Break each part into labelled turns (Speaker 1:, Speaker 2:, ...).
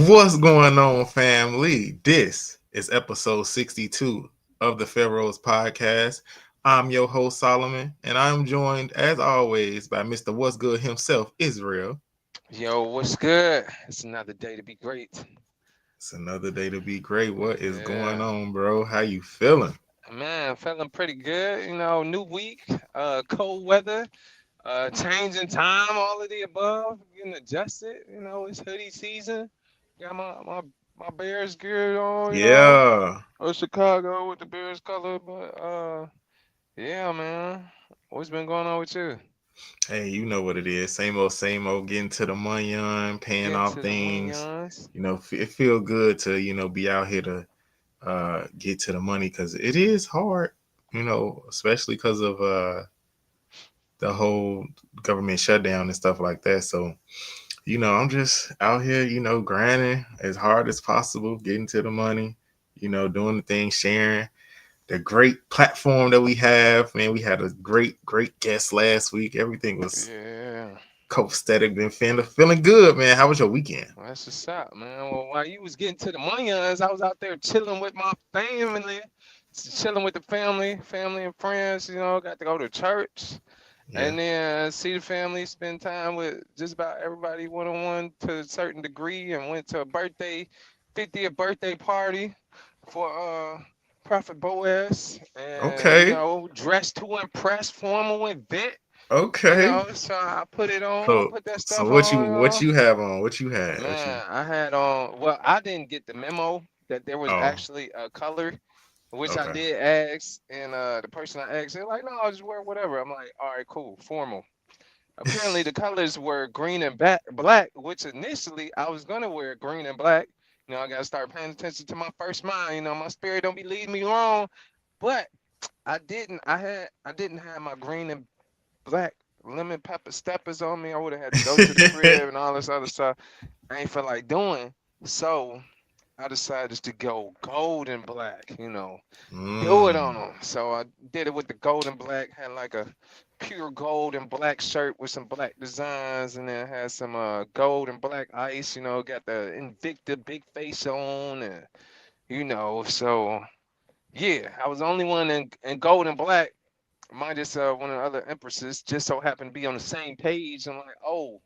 Speaker 1: What's going on, family? This is episode 62 of the Pharaohs Podcast. I'm your host, Solomon, and I'm joined, as always, by Mr. What's Good himself, Israel.
Speaker 2: Yo, what's good? It's another day to be great.
Speaker 1: It's another day to be great. What is going
Speaker 2: Yeah,
Speaker 1: on, bro? How you feeling?
Speaker 2: man, feeling pretty good. New week, cold weather, changing time, all of the above, getting adjusted. It's hoodie season. Got my Bears gear on.
Speaker 1: Yeah.
Speaker 2: Chicago with the Bears color, but yeah, man. What's been going on with you?
Speaker 1: Hey, you know what it is. Same old, getting to the money on, paying
Speaker 2: Getting
Speaker 1: off
Speaker 2: to the
Speaker 1: things.
Speaker 2: Winans.
Speaker 1: It feel good to, be out here to get to the money because it is hard, especially because of the whole government shutdown and stuff like that. So, I'm just out here, grinding as hard as possible, getting to the money, doing the thing, sharing the great platform that we have. Man, we had a great guest last week. Everything was
Speaker 2: Yeah.
Speaker 1: copacetic, been feeling good, man. How was your weekend?
Speaker 2: Well, that's what's up, man. Well, while you was getting to the Mayans, I was out there chilling with my family, chilling with the family and friends. Got to go to church
Speaker 1: Yeah.
Speaker 2: and then see the family, spend time with just about everybody one on one to a certain degree, and went to a 50th birthday party for Prophet Boaz, and
Speaker 1: Okay.
Speaker 2: dressed to impress, formal event.
Speaker 1: Okay.
Speaker 2: So I put it on,
Speaker 1: So
Speaker 2: put that
Speaker 1: so
Speaker 2: stuff
Speaker 1: what you
Speaker 2: on.
Speaker 1: what you have on? What you had? What you
Speaker 2: Man, I had on. Well, I didn't get the memo that there was
Speaker 1: Oh,
Speaker 2: actually a color, which I
Speaker 1: okay.
Speaker 2: did ask, and the person I asked, they're like, "No, I'll just wear whatever." I'm like, "All right, cool, formal." Apparently, the colors were green and black, which initially I was gonna wear green and black. I gotta start paying attention to my first mind. My spirit don't be leading me wrong, but I didn't. I didn't have my green and black lemon pepper steppers on me. I would have had to go to the crib and all this other stuff. I ain't feel like doing. So I decided to go gold and black, do it on
Speaker 1: mm.
Speaker 2: them. So I did it with the gold and black, had like a pure gold and black shirt with some black designs, and then had some gold and black ice, got the Invicta big face on, and so yeah, I was the only one in gold and black. Minus one of the other empresses just so happened to be on the same page. I'm like, oh,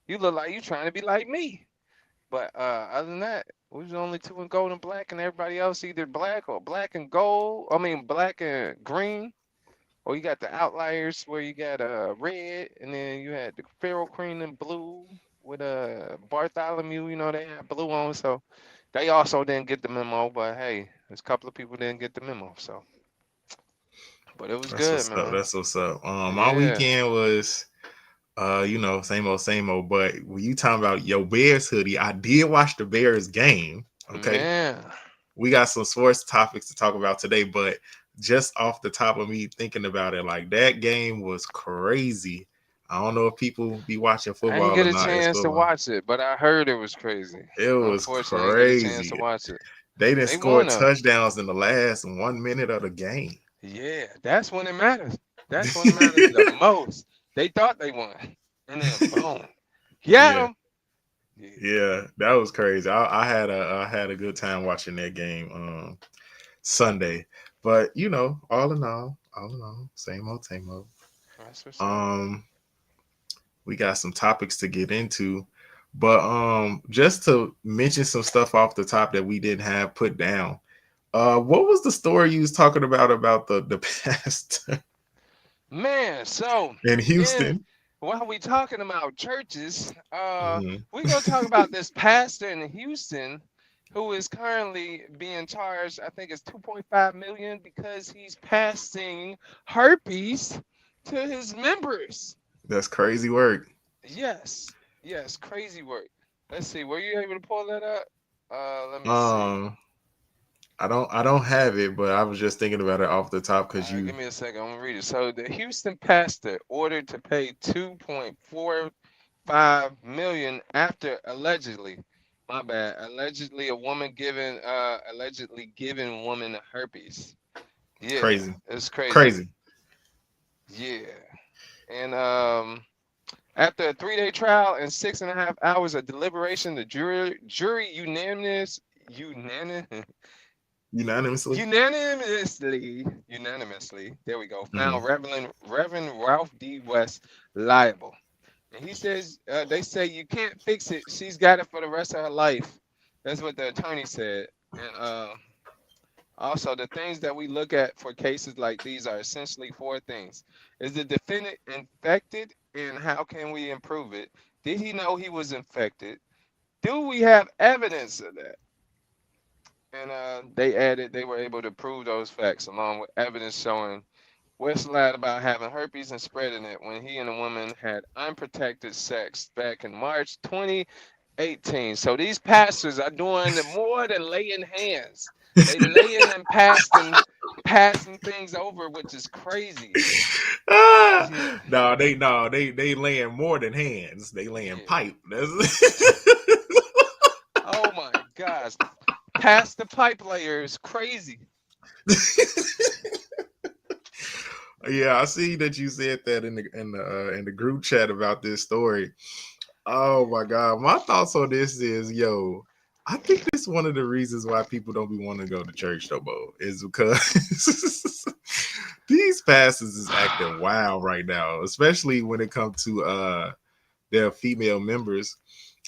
Speaker 2: you look like you trying to be like me. But other than that, we was the only two in gold and black, and everybody else either black or black and gold. I mean, black and green. Or you got the outliers where you got red, and then you had the Pharaoh cream and blue with Bartholomew. They had blue on, so they also didn't get the memo. But hey, there's a couple of people didn't get the memo. So, but it was
Speaker 1: That's
Speaker 2: good,
Speaker 1: what's up.
Speaker 2: man.
Speaker 1: That's what's up. My
Speaker 2: Yeah,
Speaker 1: weekend was same old. But when you talking about your Bears hoodie, I did watch the Bears game. Okay.
Speaker 2: man.
Speaker 1: We got some sports topics to talk about today, but just off the top of me thinking about it, like that game was crazy. I don't know if people be watching
Speaker 2: I didn't
Speaker 1: football
Speaker 2: get
Speaker 1: or
Speaker 2: a
Speaker 1: not. It's
Speaker 2: chance to
Speaker 1: football.
Speaker 2: watch it, but I heard it was crazy.
Speaker 1: It was
Speaker 2: Unfortunately, I didn't get a chance to
Speaker 1: crazy.
Speaker 2: watch it.
Speaker 1: They didn't
Speaker 2: They
Speaker 1: score
Speaker 2: won though.
Speaker 1: touchdowns in the last 1 minute of the game.
Speaker 2: Yeah, that's when it matters. That's when it matters the most. They thought they won, and then boom, got
Speaker 1: Yeah,
Speaker 2: them. Yeah,
Speaker 1: yeah, that was crazy. I had a good time watching that game Sunday, but all in all, same old.
Speaker 2: that's what's up.
Speaker 1: Um, we got some topics to get into, but just to mention some stuff off the top that we didn't have put down. What was the story you was talking about the pastor
Speaker 2: Man, so
Speaker 1: in
Speaker 2: in
Speaker 1: Houston?
Speaker 2: while we talking about churches,
Speaker 1: Hmm.
Speaker 2: we gonna talk about this pastor in Houston who is currently being charged. I think it's 2.5 million because he's passing herpes to his members.
Speaker 1: That's crazy work.
Speaker 2: Yes, yes, crazy work. Let's see. Were you able to pull that up? Let me see.
Speaker 1: Um, I don't have it, but I was just thinking about it off the top
Speaker 2: All
Speaker 1: because
Speaker 2: right,
Speaker 1: you
Speaker 2: give me a second. I'm gonna read it. So the Houston pastor ordered to pay 2.45 million after allegedly, my bad, allegedly giving woman herpes. Yeah,
Speaker 1: crazy,
Speaker 2: it's crazy.
Speaker 1: crazy.
Speaker 2: Yeah, and After a 3-day trial and 6.5 hours of deliberation, the jury
Speaker 1: Unanimously.
Speaker 2: unanimously, there we go,
Speaker 1: Hmm.
Speaker 2: found Reverend Ralph D. West liable. And he says, they say you can't fix it. She's got it for the rest of her life. That's what the attorney said. And also, the things that we look at for cases like these are essentially four things. Is the defendant infected, and how can we improve it? Did he know he was infected? Do we have evidence of that? And they added they were able to prove those facts along with evidence showing West lied about having herpes and spreading it when he and a woman had unprotected sex back in March 2018. So these pastors are doing more than laying hands. They laying and passing things over, which is crazy.
Speaker 1: Ah,
Speaker 2: Yeah,
Speaker 1: no, they laying more than hands. They laying
Speaker 2: yeah.
Speaker 1: pipe. That's
Speaker 2: Oh my gosh. Pass the pipe layer is crazy.
Speaker 1: Yeah, I see that you said that in the group chat about this story. Oh my god, my thoughts on this is, yo, I think this is one of the reasons why people don't be wanting to go to church no more is because these pastors is acting wild right now, especially when it comes to their female members.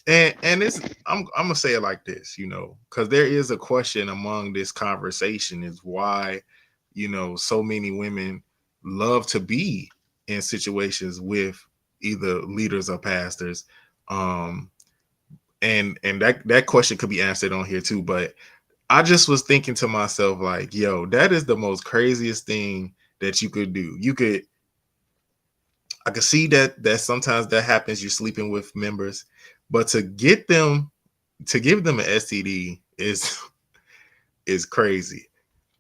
Speaker 1: And it's I'm gonna say it like this, because there is a question among this conversation is why, so many women love to be in situations with either leaders or pastors. Um, and that question could be answered on here too. But I just was thinking to myself, like, yo, that is the most craziest thing that you could do. I could see that sometimes that happens. You're sleeping with members, but to give them an STD is crazy.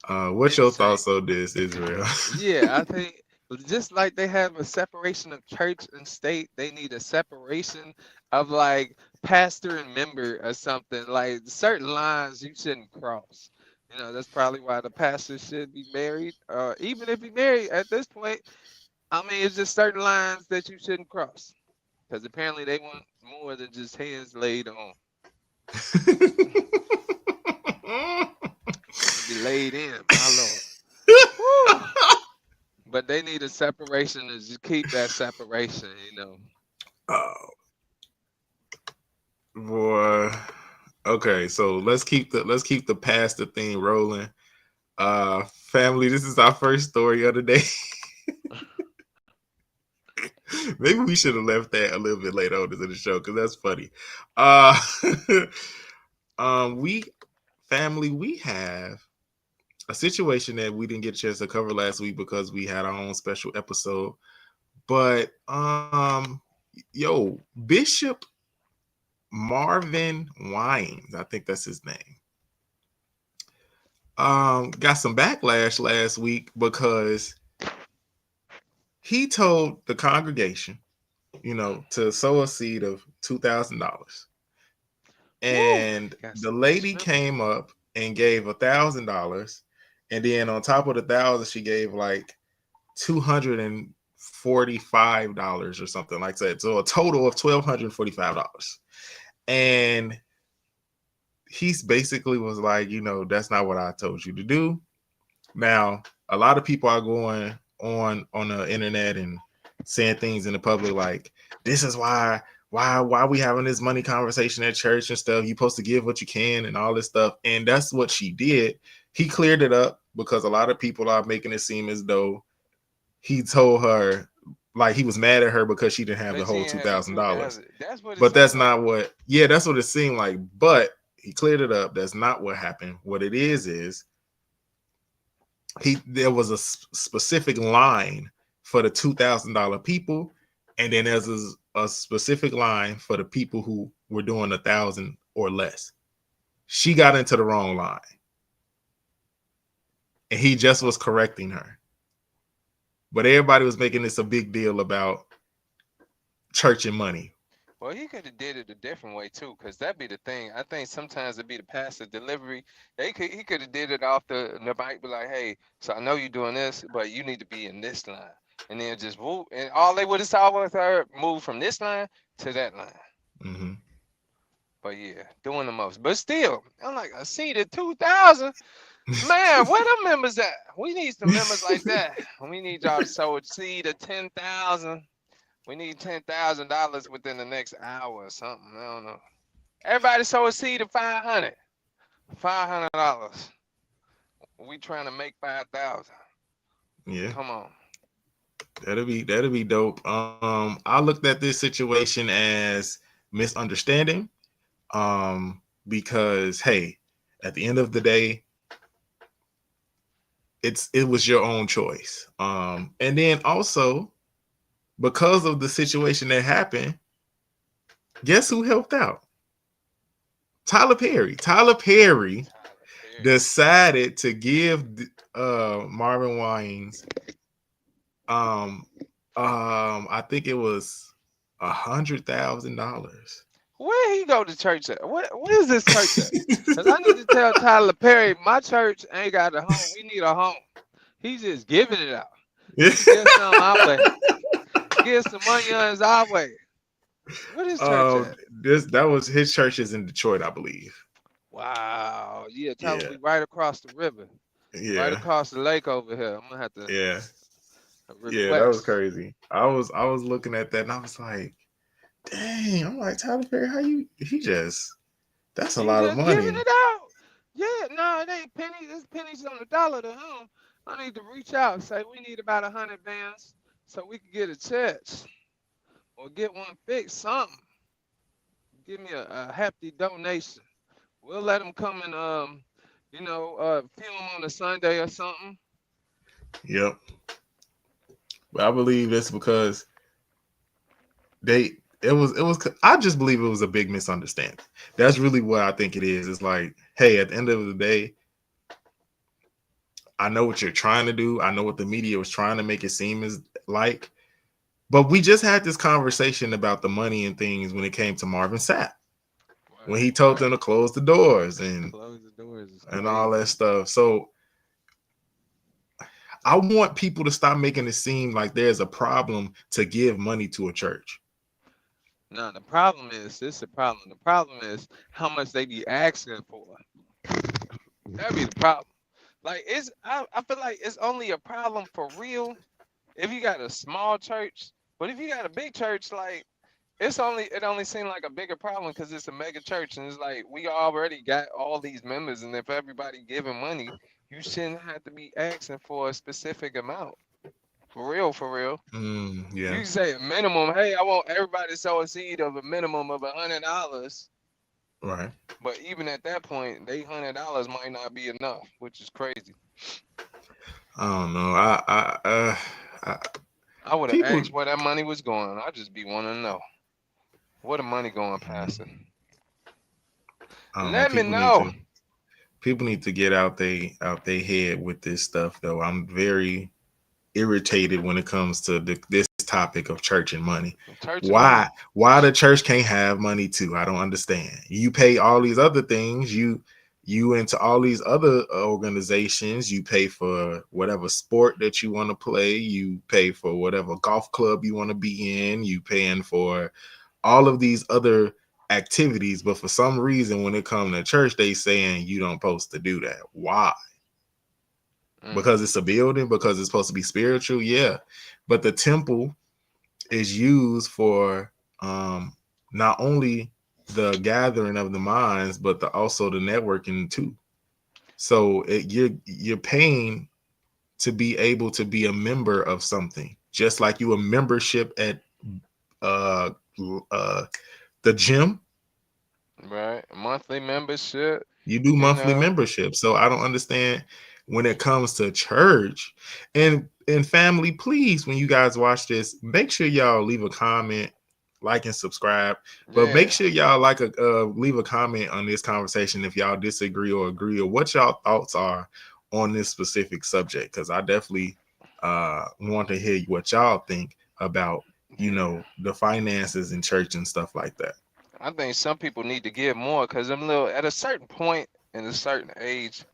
Speaker 1: What's your
Speaker 2: Insane.
Speaker 1: thoughts on this, Israel?
Speaker 2: Yeah, I think just like they have a separation of church and state, they need a separation of like pastor and member or something. Like certain lines you shouldn't cross. That's probably why the pastor should be married. Even if he married at this point, I mean, it's just certain lines that you shouldn't cross. Because apparently they want more than just hands laid on. To be laid in, my lord. Whew. But they need a separation to just keep that separation.
Speaker 1: Oh boy. Okay, so let's keep the pastor thing rolling. Family, this is our first story of the day. Maybe we should have left that a little bit later on in the show because that's funny. Uh, we family, we have a situation that we didn't get a chance to cover last week because we had our own special episode. But yo, Bishop Marvin Winans, I think that's his name. Got some backlash last week because he told the congregation, to sow a seed of $2,000.
Speaker 2: Woo!
Speaker 1: And
Speaker 2: Got
Speaker 1: the
Speaker 2: some
Speaker 1: lady
Speaker 2: triple.
Speaker 1: came up and gave $1,000, and then on top of the 1,000, she gave like $245 or something like that. So a total of $1,245. And he's basically was like, that's not what I told you to do. Now, a lot of people are going on the internet and saying things in the public like, this is why we having this money conversation at church and stuff. You supposed to give what you can and all this stuff. And that's what she did. He cleared it up because a lot of people are making it seem as though he told her, like, he was mad at her because she didn't have the
Speaker 2: But she
Speaker 1: whole
Speaker 2: ain't
Speaker 1: two
Speaker 2: have the
Speaker 1: thousand
Speaker 2: two
Speaker 1: dollars.
Speaker 2: thousand. That's what it
Speaker 1: But
Speaker 2: seemed
Speaker 1: that's
Speaker 2: like.
Speaker 1: not what. Yeah, that's what it seemed like. But he cleared it up. That's not what happened. What it is there was a specific line for the $2,000 people, and then there's a specific line for the people who were doing 1,000 or less. She got into the wrong line, and he just was correcting her. But everybody was making this a big deal about church and money.
Speaker 2: Well, he could have did it a different way too, cause that be the thing. I think sometimes it be the pastor delivery. He could have did it off the mic, be like, hey, so I know you're doing this, but you need to be in this line. and then just whoop, and all they would have saw was her move from this line to that line.
Speaker 1: Mm-hmm.
Speaker 2: But yeah, doing the most. But still, I'm like, a seat at 2,000. Man, where them members at? We need some members like that. We need y'all to sow a seed of 10,000. We need $10,000 within the next hour or something. I don't know. Everybody sow a seed of 500. $500. We trying to make 5,000.
Speaker 1: Yeah,
Speaker 2: Come on.
Speaker 1: that'll be dope. I looked at this situation as misunderstanding. Because hey, at the end of the day, it was your own choice. And then also because of the situation that happened, guess who helped out? Tyler Perry. Tyler Perry
Speaker 2: Tyler Perry.
Speaker 1: decided to give Marvin Winans um I think it was $100,000.
Speaker 2: Where he go to church at? What is this church at? Because I need to tell Tyler Perry, my church ain't got a home. We need a home. He's just giving it out. Need to get some our way. Get some money on his our way. What is church at?
Speaker 1: That was his church is in Detroit, I believe.
Speaker 2: Wow. Yeah, tell him
Speaker 1: Yeah,
Speaker 2: we right across the river. Right
Speaker 1: yeah,
Speaker 2: across the lake over here. I'm gonna have to
Speaker 1: yeah, yeah. That was
Speaker 2: request.
Speaker 1: crazy. I was looking at that and I was like, dang. I'm like Tyler Perry, how you? He just that's a
Speaker 2: He
Speaker 1: lot of
Speaker 2: just giving
Speaker 1: money.
Speaker 2: it out. Yeah, no, it ain't pennies. It's pennies on the dollar to him. I need to reach out and say we need about 100 bands so we can get a church or get one fixed. Something. Give me a hefty donation. We'll let them come and film on a Sunday or something.
Speaker 1: Yep. But I believe it's because they it was I just believe it was a big misunderstanding. That's really what I think it is. It's like, hey, at the end of the day, I know what you're trying to do. I know what the media was trying to make it seem as like, but we just had this conversation about the money and things when it came to Marvin Sapp. When he told them
Speaker 2: Right.
Speaker 1: to close the doors and
Speaker 2: Close the doors is
Speaker 1: all that
Speaker 2: crazy.
Speaker 1: stuff. So I want people to stop making it seem like there's a problem to give money to a church.
Speaker 2: Now the problem is this is the problem. The problem is how much they be asking for. That be the problem. Like I feel like it's only a problem for real if you got a small church. But if you got a big church, like it only seems like a bigger problem because it's a mega church and it's like we already got all these members and if everybody giving money, you shouldn't have to be asking for a specific amount. For real, for real. You
Speaker 1: Yeah,
Speaker 2: can say a minimum, hey, I want everybody to sow a seed of a minimum of $100.
Speaker 1: right.
Speaker 2: But even at that point, they $100 might not be enough, which is crazy.
Speaker 1: I don't know. I
Speaker 2: I would have
Speaker 1: people.
Speaker 2: asked where that money was going. I just be wanting to know where the money going, Pastor.
Speaker 1: I don't know.
Speaker 2: Let me know.
Speaker 1: People need to get out they head with this stuff though. I'm very irritated when it comes to this topic of church and money.
Speaker 2: Church and
Speaker 1: Why
Speaker 2: money.
Speaker 1: the church can't have money too? I don't understand. You pay all these other things. You into all these other organizations. You pay for whatever sport that you want to play. You pay for whatever golf club you want to be in. You paying for all of these other activities, but for some reason when it comes to church they saying you don't supposed to do that. Why?
Speaker 2: Mm.
Speaker 1: Because it's a building, because it's supposed to be spiritual, yeah, but the temple is used for not only the gathering of the minds but also the networking too. So you're paying to be able to be a member of something, just like you a membership at uh uh the gym.
Speaker 2: Right. Monthly membership,
Speaker 1: You do
Speaker 2: you
Speaker 1: monthly
Speaker 2: know.
Speaker 1: membership. So I don't understand when it comes to church and family, please, when you guys watch this, make sure y'all leave a comment, like and subscribe. But make
Speaker 2: Yeah.
Speaker 1: sure y'all leave a comment on this conversation if y'all disagree or agree or what y'all thoughts are on this specific subject. Because I definitely want to hear what y'all think about,
Speaker 2: Yeah.
Speaker 1: the finances in church and stuff like that.
Speaker 2: I think some people need to give more because them little at a certain point in a certain age,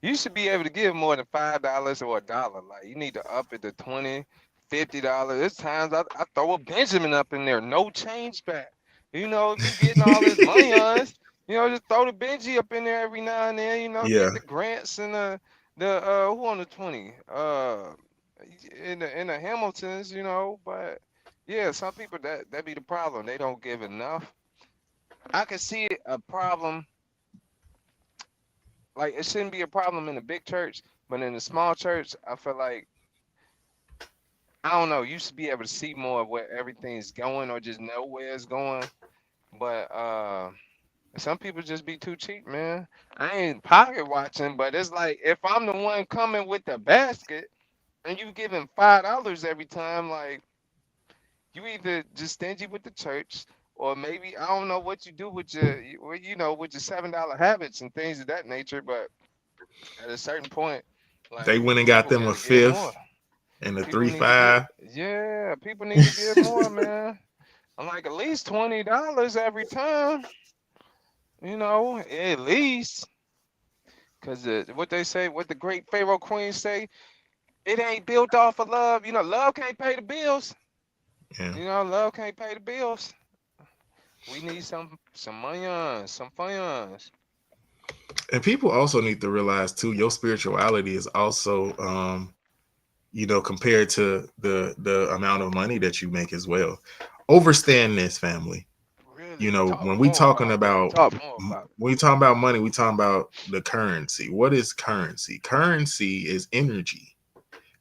Speaker 2: you should be able to give more than $5 or a dollar. Like you need to up it to 20, $50. There's times I throw a Benjamin up in there, no change back. If you getting all this money on us, just throw the Benji up in there every now and then. Get
Speaker 1: Yeah.
Speaker 2: the grants and the who on the 20 in the Hamiltons. But yeah, some people that be the problem. They don't give enough. I can see a problem. Like it shouldn't be a problem in a big church, but in a small church, I feel like I don't know. You should be able to see more of where everything's going, or just know where it's going. But some people just be too cheap, man. I ain't pocket watching, but it's like if I'm the one coming with the basket and you giving $5 every time, like you either just stingy with the church, or maybe I don't know what you do with with your $7 habits and things of that nature. But at a certain point,
Speaker 1: They
Speaker 2: like
Speaker 1: went and got
Speaker 2: people
Speaker 1: them
Speaker 2: got
Speaker 1: a
Speaker 2: to give more.
Speaker 1: fifth and a
Speaker 2: People
Speaker 1: three
Speaker 2: need to get,
Speaker 1: five.
Speaker 2: yeah, people need to give more, man. I'm like at least $20 every time, at least. Cause what they say, what the great Pharaoh Queen say, it ain't built off of love. Love can't pay the bills.
Speaker 1: Yeah.
Speaker 2: Love can't pay the bills. We need some money on, some funds.
Speaker 1: And people also need to realize too, your spirituality is also compared to the amount of money that you make as well. Overstand this, family.
Speaker 2: Really, talk
Speaker 1: When we
Speaker 2: more
Speaker 1: talking
Speaker 2: about that.
Speaker 1: about
Speaker 2: Talk more about it.
Speaker 1: when we talking about money, we talking about the currency. What is currency? Currency is energy.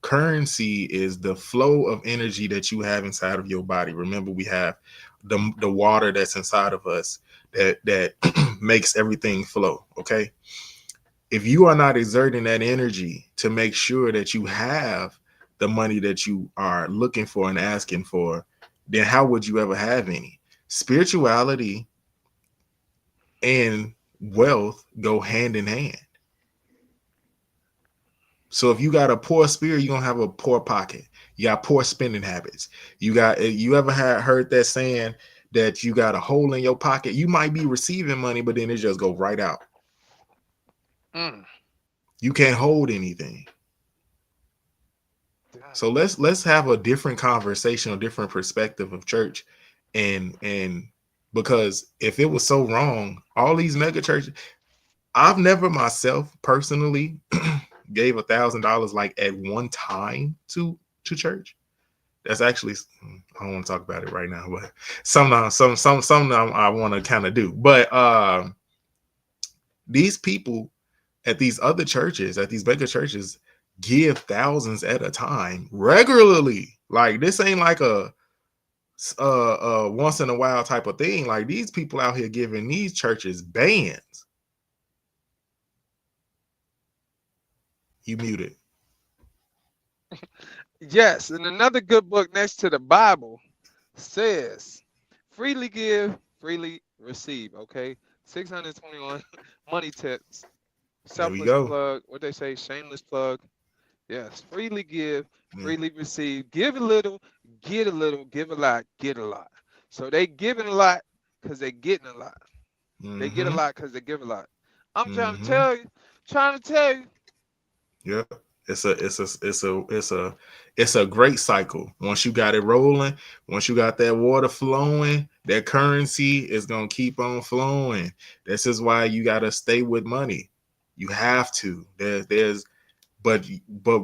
Speaker 1: Currency is the flow of energy that you have inside of your body. Remember, we have the water that's inside of us that makes everything flow. Okay. If you are not exerting that energy to make sure that you have the money that you are looking for and asking for, then how would you ever have any? Spirituality and wealth go hand in hand. So if you got a poor spirit, you're gonna have a poor pocket. You got poor spending habits. You ever heard that saying that you got a hole in your pocket? You might be receiving money, but then it just go right out.
Speaker 2: Mm.
Speaker 1: You can't hold anything.
Speaker 2: Dang.
Speaker 1: So let's have a different conversation, a different perspective of church, and because if it was so wrong, all these mega churches, I've never myself personally gave $1,000 like at one time to church. That's actually I don't want to talk about it right now, but some I want to kind of do. But these people at these other churches, at these mega churches, give thousands at a time regularly. Like this ain't like a once in a while type of thing. Like these people out here giving these churches bands. You muted.
Speaker 2: Yes, and another good book next to the Bible says, freely give, freely receive. Okay, 621 money tips.
Speaker 1: There we
Speaker 2: Selfless
Speaker 1: go.
Speaker 2: plug. What they say, shameless plug. Yes, freely give,
Speaker 1: Mm.
Speaker 2: freely receive. Give a little, give a lot, get a lot. So they giving a lot because they getting a lot. They get a
Speaker 1: Mm-hmm.
Speaker 2: lot because they give a lot. I'm
Speaker 1: Mm-hmm.
Speaker 2: trying to tell you.
Speaker 1: Yeah. It's a great cycle. Once you got it rolling, once you got that water flowing, that currency is gonna keep on flowing. This is why you gotta stay with money. You have to. There's but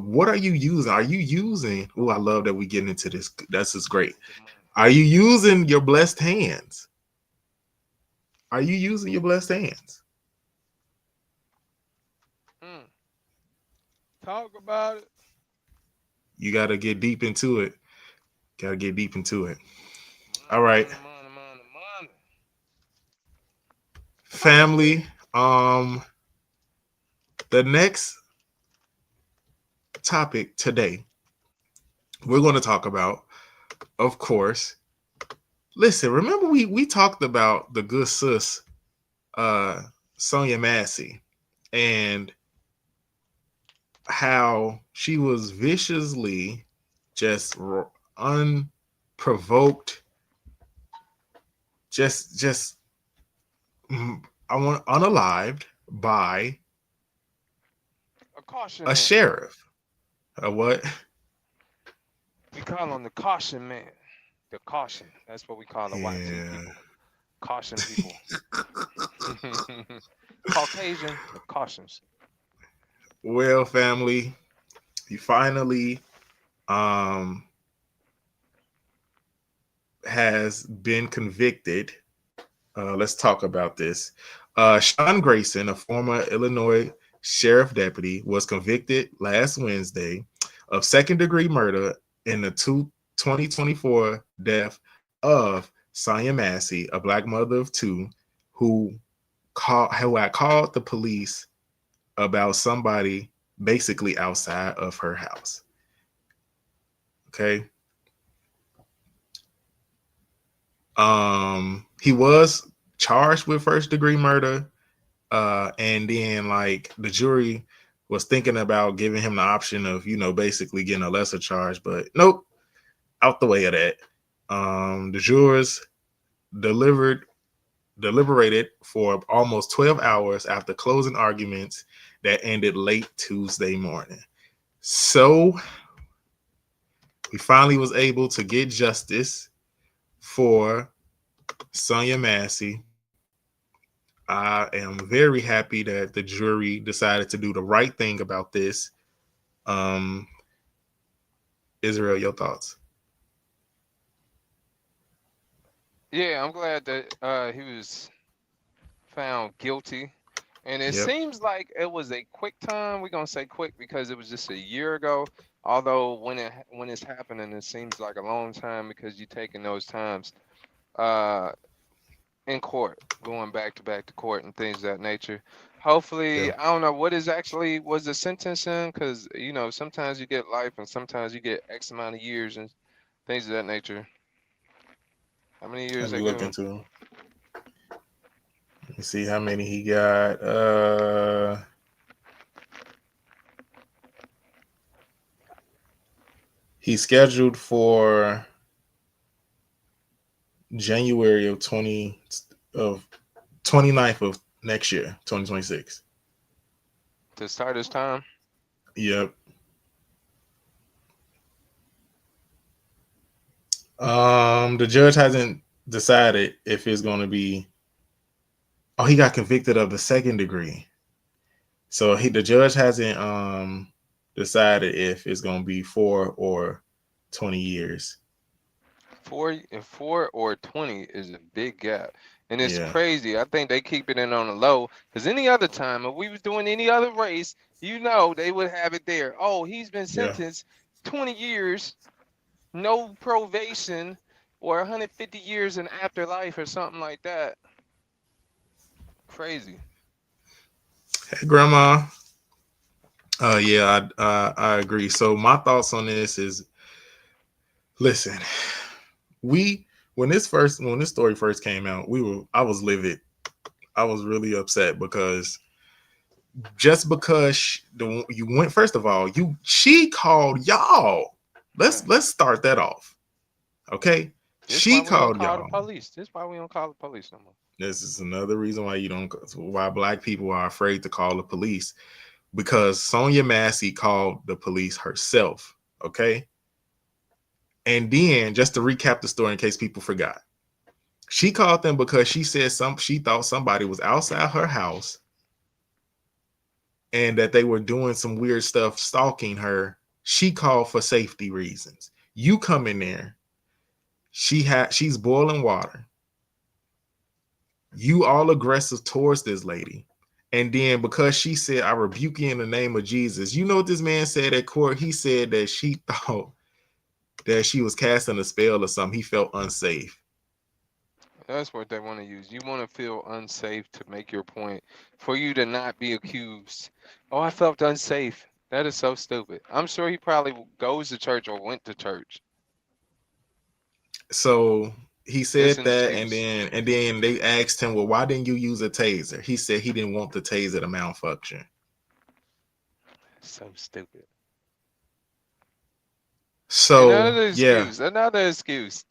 Speaker 1: what are you using? Are you using? Oh, I love that we getting into this. That's just great.
Speaker 2: The money.
Speaker 1: Are you using your blessed hands? Are you using your blessed hands?
Speaker 2: Mm, talk about it.
Speaker 1: You gotta get deep into it. Gotta get deep into it. All
Speaker 2: Money,
Speaker 1: right,
Speaker 2: money, money, money, money.
Speaker 1: family. The next topic today, we're going to talk about, of course. Listen, remember we talked about the good sis, uh, Sonya Massey, and how she was viciously just unprovoked, just I want unalived by
Speaker 2: A caution
Speaker 1: a
Speaker 2: him
Speaker 1: sheriff. A what?
Speaker 2: call him the caution man. The caution. That's what we call the YT
Speaker 1: Yeah.
Speaker 2: people. Caution people. Caucasian, the cautions.
Speaker 1: Well, family, he finally um has been convicted. Let's talk about this. Sean Grayson, a former Illinois sheriff deputy, was convicted last Wednesday of second degree murder in the 2024 death of Sonya Massey, a black mother of two, who who had called the police about somebody basically outside of her house. Okay. He was charged with first degree murder. And then like the jury was thinking about giving him the option of, basically getting a lesser charge, but nope, out the way of that. The jurors deliberated for almost 12 hours after closing arguments that ended late Tuesday morning. So we finally was able to get justice for Sonya Massey. I am very happy that the jury decided to do the right thing about this. Um, Israel, your thoughts?
Speaker 2: Yeah, I'm glad that he was found guilty. And it
Speaker 1: Yep.
Speaker 2: seems like it was a quick time. We're gonna say quick because it was just a year ago. Although when it's happening, it seems like a long time because you're taking those times uh, in court, going back to court and things of that nature. Hopefully,
Speaker 1: Yeah.
Speaker 2: I don't know what is actually was the sentencing because sometimes you get life and sometimes you get X amount of years and things of that nature. How many years
Speaker 1: Let me
Speaker 2: they
Speaker 1: look
Speaker 2: give him?
Speaker 1: into him. Let me see how many he got. He's scheduled for January of 29th of next year, 2026.
Speaker 2: To start his time?
Speaker 1: Yep. The judge hasn't decided if it's going to be. Oh, he got convicted of the second degree. So the judge hasn't decided if it's going to be 4 or 20 years.
Speaker 2: 4 or 20 is a big gap. And it's
Speaker 1: Yeah.
Speaker 2: crazy. I think they keep it in on the low. Because any other time, if we was doing any other race, they would have it there. Oh, he's been
Speaker 1: Yeah.
Speaker 2: sentenced 20 years, no probation, or 150 years in afterlife or something like that. Crazy.
Speaker 1: Hey, Grandma. Yeah, I agree. So my thoughts on this is, listen, we when this story first came out, I was livid. I was really upset because just because you went, first of all, she called y'all.
Speaker 2: Yeah.
Speaker 1: Let's start that off. Okay,
Speaker 2: This why
Speaker 1: she
Speaker 2: we don't
Speaker 1: called
Speaker 2: call the
Speaker 1: y'all.
Speaker 2: police. This why we don't call the police no more.
Speaker 1: This is another reason why why black people are afraid to call the police, because Sonya Massey called the police herself. Okay, and then just to recap the story in case people forgot, she called them because she thought somebody was outside her house and that they were doing some weird stuff, stalking her. She called for safety reasons. You come in there, she's boiling water. You all aggressive towards this lady. And then because she said, I rebuke you in the name of Jesus. You know what this man said at court? He said that she thought that she was casting a spell or something. He felt unsafe.
Speaker 2: That's what they want to use. You want to feel unsafe to make your point, for you to not be accused. Oh, I felt unsafe. That is so stupid. I'm sure he probably goes to church or went to church.
Speaker 1: So he
Speaker 2: It's
Speaker 1: said
Speaker 2: an
Speaker 1: that,
Speaker 2: excuse.
Speaker 1: and then they asked him, well, why didn't you use a taser? He said he didn't want the taser to malfunction.
Speaker 2: So stupid.
Speaker 1: So
Speaker 2: Another
Speaker 1: yeah,
Speaker 2: excuse. Another excuse.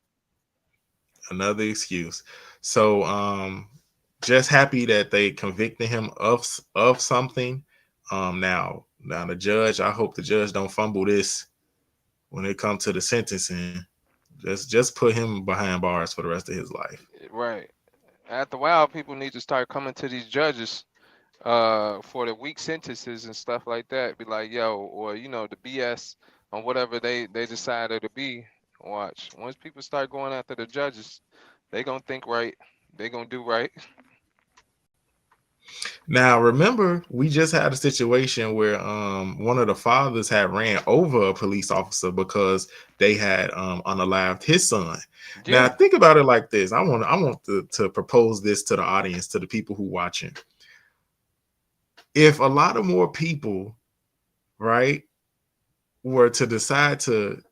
Speaker 1: another excuse. So just happy that they convicted him of something. Now the judge, I hope the judge don't fumble this when it comes to the sentencing, just put him behind bars for the rest of his life.
Speaker 2: Right. After a while, people need to start coming to these judges for the weak sentences and stuff like that. Be like, yo, or the BS on whatever they decided to be. Watch. Once people start going after the judges, they gonna think right. They gonna do right.
Speaker 1: Now, remember, we just had a situation where one of the fathers had ran over a police officer because they had unalived his son. Now,
Speaker 2: Yeah.
Speaker 1: think about it like this. I want to propose this to the audience, to the people who watching. If a lot of more people, right, were to decide to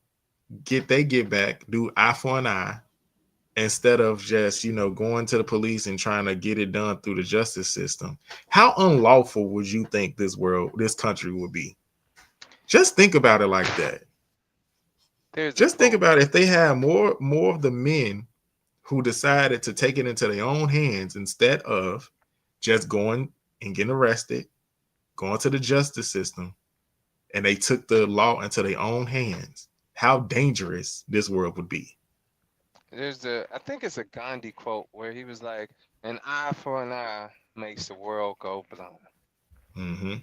Speaker 1: get back, do eye for an eye, instead of just going to the police and trying to get it done through the justice system, how unlawful would you think this country would be? Just think about it like that.
Speaker 2: There's a
Speaker 1: Just think
Speaker 2: quote.
Speaker 1: about if they had more of the men who decided to take it into their own hands instead of just going and getting arrested, going to the justice system, and they took the law into their own hands, how dangerous this world would be.
Speaker 2: I think it's a Gandhi quote where he was like, "An eye for an eye makes the world go blind."
Speaker 1: Mm-hmm.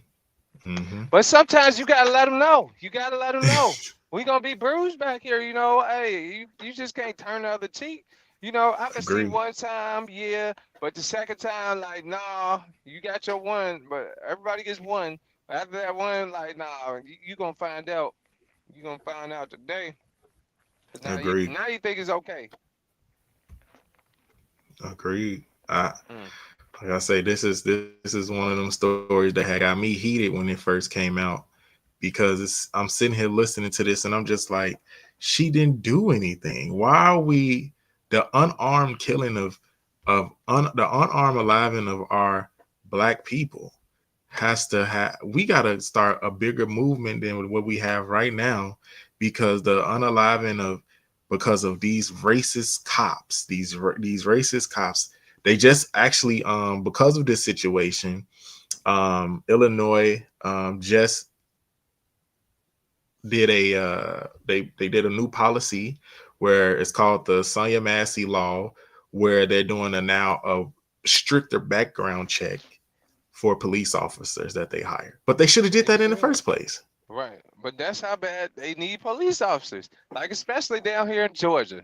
Speaker 1: Mm-hmm.
Speaker 2: But sometimes you gotta let them know. You gotta let them know. We gonna be bruised back here, Hey, you just can't turn the other cheek. I can see
Speaker 1: Agreed.
Speaker 2: one time, yeah, but the second time, like, nah, you got your one, but everybody gets one. After that one, like, nah, you gonna find out. You gonna find out today. 'Cause now you
Speaker 1: Agreed.
Speaker 2: now you think it's okay.
Speaker 1: Agreed. I
Speaker 2: Mm.
Speaker 1: Like I say, this is one of them stories that had got me heated when it first came out, because I'm sitting here listening to this and I'm just like, she didn't do anything. Why are we the unarmed killing the unarmed aliving of our black people has to have, we got to start a bigger movement than what we have right now, because the unaliving of, because of these racist cops, these racist cops, they just actually because of this situation, Illinois just did they did a new policy where it's called the Sonya Massey law, where they're doing a stricter background check for police officers that they hire. But they should have did
Speaker 2: They
Speaker 1: that in the
Speaker 2: should.
Speaker 1: first place.
Speaker 2: Right. But that's how bad they need police officers. Like, especially down here in Georgia.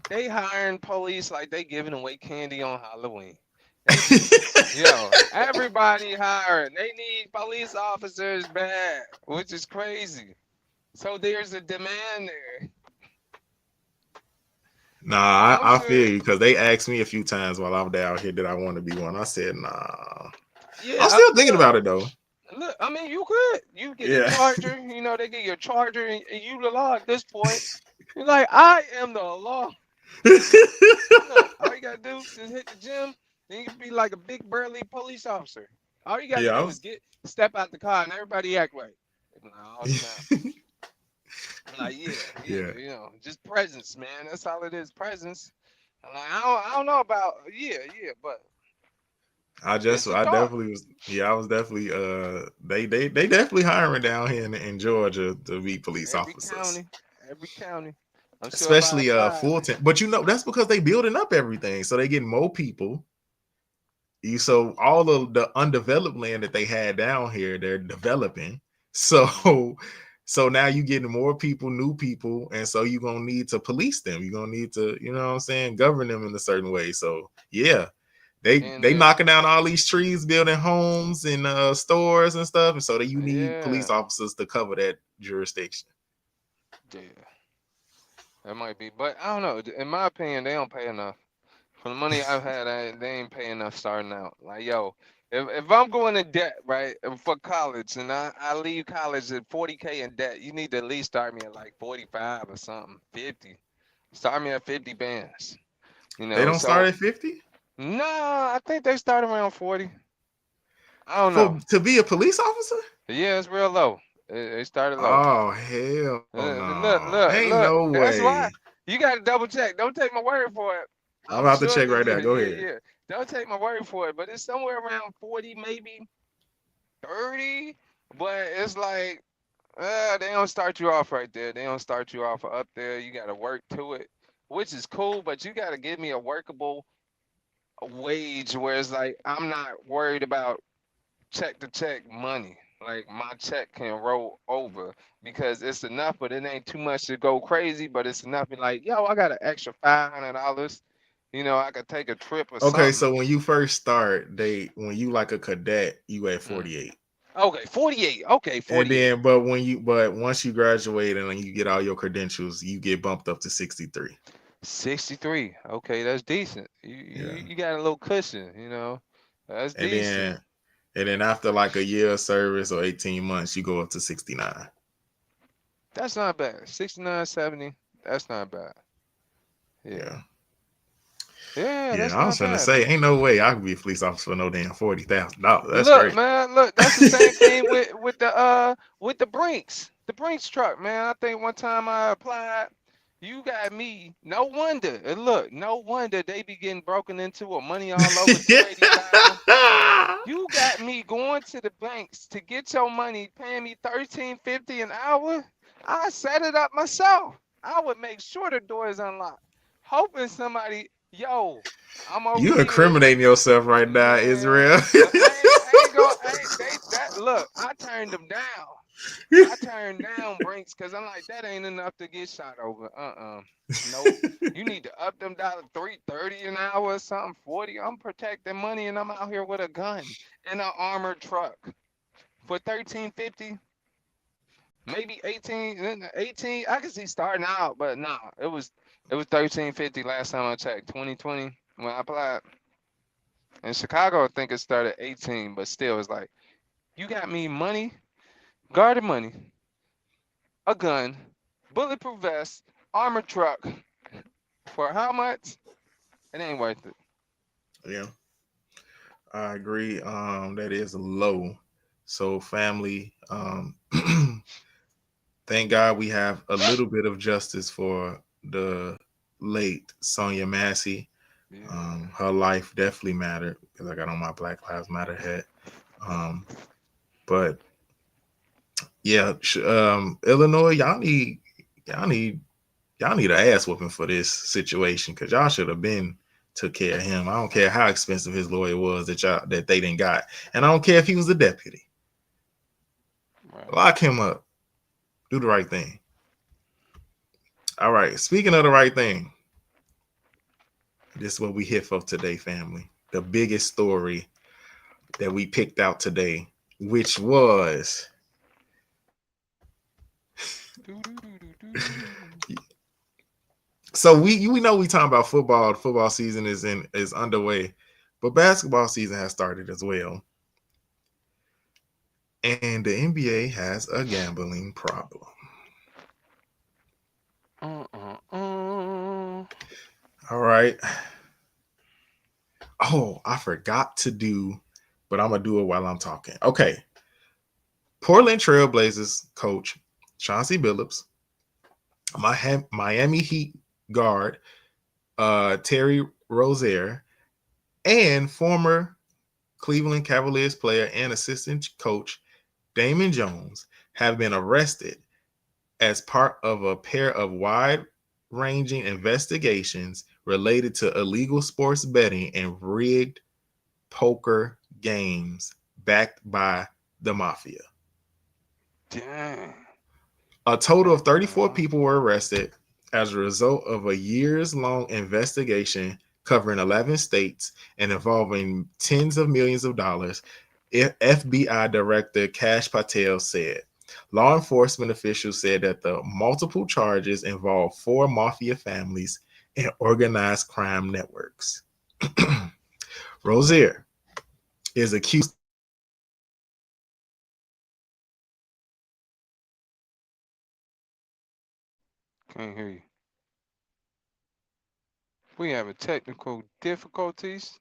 Speaker 2: They hiring police like they giving away candy on Halloween. They just, everybody hiring. They need police officers bad, which is crazy. So there's a demand there.
Speaker 1: Nah,
Speaker 2: I'm
Speaker 1: I
Speaker 2: sure.
Speaker 1: feel you, because they asked me a few times while I was down here did I want to be one. I said nah. I'm
Speaker 2: Yeah,
Speaker 1: still thinking
Speaker 2: look,
Speaker 1: about it though.
Speaker 2: look. I mean, you could. You get a
Speaker 1: Yeah.
Speaker 2: charger. They get your charger, and you the law at this point. You're like, I am the law. All you gotta do is hit the gym, then you can be like a big burly police officer. All you gotta
Speaker 1: Yeah.
Speaker 2: do is step out the car and everybody act right. Oh snap. I'm like, yeah,
Speaker 1: Yeah.
Speaker 2: yeah, just presence, man. That's all it is, presence. I'm like, I don't know about yeah, but it's a
Speaker 1: I
Speaker 2: thought.
Speaker 1: definitely was, yeah, I was definitely they definitely hiring down here in Georgia to be police
Speaker 2: Every
Speaker 1: officers.
Speaker 2: county, every county. I'm sure if I
Speaker 1: Especially
Speaker 2: applied,
Speaker 1: Fulton. But that's because they building up everything. So they getting more people. So all of the undeveloped land that they had down here, they're developing. So
Speaker 2: hmm
Speaker 1: so now you getting more people, new people, and so you're gonna need to police them. You're gonna need to, you know what I'm saying, govern them in a certain way. So yeah,
Speaker 2: and
Speaker 1: they knocking down all these trees, building homes and stores and stuff, and so that you need police
Speaker 2: yeah,
Speaker 1: officers to cover that jurisdiction.
Speaker 2: yeah, that might be. But I don't know. In my opinion, they don't pay enough. For the money I've had, they ain't paying enough starting out. Like, yo, if I'm going in debt, right, for college, and I leave college at 40K in debt, you need to at least start me at like 45 or something, 50. Start me at 50 bands,
Speaker 1: They don't start
Speaker 2: So,
Speaker 1: at 50
Speaker 2: nah, I think they start around 40. I don't know.
Speaker 1: for to be a police officer.
Speaker 2: Yeah, it's real low. It started low.
Speaker 1: Oh hell
Speaker 2: Look,
Speaker 1: no!
Speaker 2: look,
Speaker 1: Ain't
Speaker 2: look.
Speaker 1: no
Speaker 2: That's why
Speaker 1: way.
Speaker 2: you got to double check. Don't take my word for it.
Speaker 1: I'm
Speaker 2: I'm
Speaker 1: about to
Speaker 2: sure
Speaker 1: check
Speaker 2: that,
Speaker 1: right now.
Speaker 2: yeah,
Speaker 1: Go
Speaker 2: yeah,
Speaker 1: ahead.
Speaker 2: yeah. Don't take my word for it, but it's somewhere around 40, maybe 30. But it's like They don't start you off right there. They don't start you off up there. You got to work to it, which is cool. But you got to give me a workable wage where it's like I'm not worried about check to check money. Like my check can roll over because it's enough, but it ain't too much to go crazy. But it's enough to be like, yo, I got an extra $500. I could take a trip or
Speaker 1: Okay,
Speaker 2: something.
Speaker 1: so when you first start, when you like a cadet, you at
Speaker 2: Mm.
Speaker 1: 48.
Speaker 2: Okay, 48. Okay,
Speaker 1: And
Speaker 2: 48.
Speaker 1: then but once you graduate and you get all your credentials, you get bumped up to 63.
Speaker 2: 63. Okay, that's decent. You,
Speaker 1: Yeah.
Speaker 2: you you got a little cushion. That's
Speaker 1: And
Speaker 2: decent.
Speaker 1: then and then after like a year of service or 18 months, you go up to 69.
Speaker 2: That's not bad. 69, 70. That's not bad. Yeah.
Speaker 1: Yeah.
Speaker 2: Yeah,
Speaker 1: Yeah.
Speaker 2: that's
Speaker 1: I was
Speaker 2: not
Speaker 1: trying to
Speaker 2: bad,
Speaker 1: say,
Speaker 2: man.
Speaker 1: ain't no way I could be a police officer for no damn $40,000. That's
Speaker 2: Look,
Speaker 1: great.
Speaker 2: man, look, that's the same thing with the Brinks. The Brinks truck, man. I think one time I applied, you got me. No wonder. And look, no wonder they be getting broken into with money all over 285. You got me going to the banks to get your money, paying me 13.50 an hour. I set it up myself. I would make sure the door is unlocked, hoping somebody, yo, I'm over
Speaker 1: You
Speaker 2: here.
Speaker 1: incriminating yourself right now,
Speaker 2: Man,
Speaker 1: Israel.
Speaker 2: look, I ain't gonna, they that look. I turned them down. I turned down Brinks because I'm like, that ain't enough to get shot over. Nope. You need to up them down to 330 an hour or something, 40. I'm protecting money and I'm out here with a gun in an armored truck for 13.50, maybe 18. 18. I can see starting out, but nah, it was 13.50 last time I checked. 2020 when I applied. In Chicago, I think it started 18, but still, it's like you got me money, guarded money, a gun, bulletproof vest, armored truck for how much? It ain't worth it.
Speaker 1: Yeah, I agree. That is low. So family, thank God we have a little bit of justice for the late Sonya Massey.
Speaker 2: Yeah.
Speaker 1: Her life definitely mattered because I got on my Black Lives Matter hat. Um, but yeah, Illinois, y'all need y'all need an ass whooping for this situation because y'all should have been took care of him. I don't care how expensive his lawyer was that they didn't got, and I don't care if he was a deputy.
Speaker 2: Right.
Speaker 1: Lock him up. Do the right thing. All right. Speaking of the right thing, this is what we hit for today, family. The biggest story that we picked out today, which was
Speaker 2: Do, do, do, do, do, do, do.
Speaker 1: so we know we talking about football. The football season is underway, but basketball season has started as well. And the NBA has a gambling problem.
Speaker 2: Uh, uh, uh.
Speaker 1: All right. Oh, I forgot to do, but I'm gonna do it while I'm talking. Okay. Portland Trailblazers coach Chauncey Billups, Miami Heat guard Terry Rozier, and former Cleveland Cavaliers player and assistant coach Damon Jones have been arrested as part of a pair of wide ranging investigations related to illegal sports betting and rigged poker games backed by the mafia.
Speaker 2: Dang.
Speaker 1: A total of 34
Speaker 2: Uh,
Speaker 1: people were arrested as a result of a years long investigation covering 11 states and involving tens of millions of dollars, FBI Director Kash Patel said. Law enforcement officials said that the multiple charges involved four mafia families and organized crime networks. Rozier is accused of violating California gambling laws by using false identification
Speaker 2: can't hear you.
Speaker 1: and
Speaker 2: We having technical difficulties.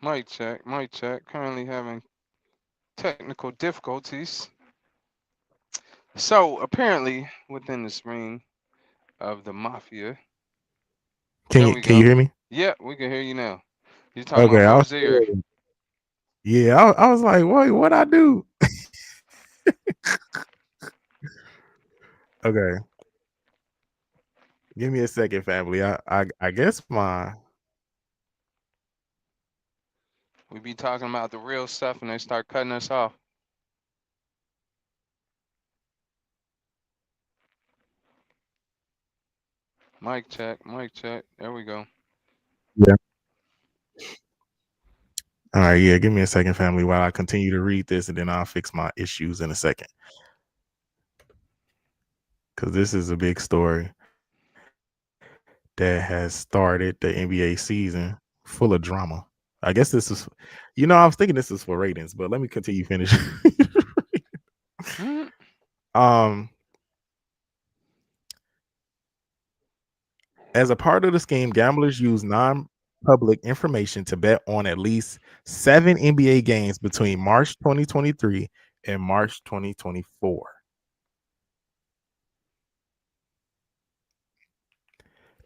Speaker 2: Mic check, mic check. Currently having technical difficulties. So apparently, within this ring of the mafia,
Speaker 3: Can
Speaker 2: there
Speaker 3: you
Speaker 2: we
Speaker 3: can you
Speaker 2: go.
Speaker 3: hear me?
Speaker 2: Yeah, we can hear you now. You talking about
Speaker 3: Okay,
Speaker 2: Rosier?
Speaker 3: yeah, I was like, wait, what I do? Okay, give me a second, family. I guess my
Speaker 2: We be talking about the real stuff, and they start cutting us off. Mic check, mic check. There we go.
Speaker 3: yeah. All right, yeah. Give me a second, family, while I continue to read this, and then I'll fix my issues in a second because this is a big story that has started the NBA season full of drama. I guess this is, I was thinking this is for ratings, but let me continue finish.
Speaker 2: Hmm?
Speaker 3: um, As a part of the scheme, gamblers use non-public information to bet on at least 7 NBA games between March 2023 and March 2024,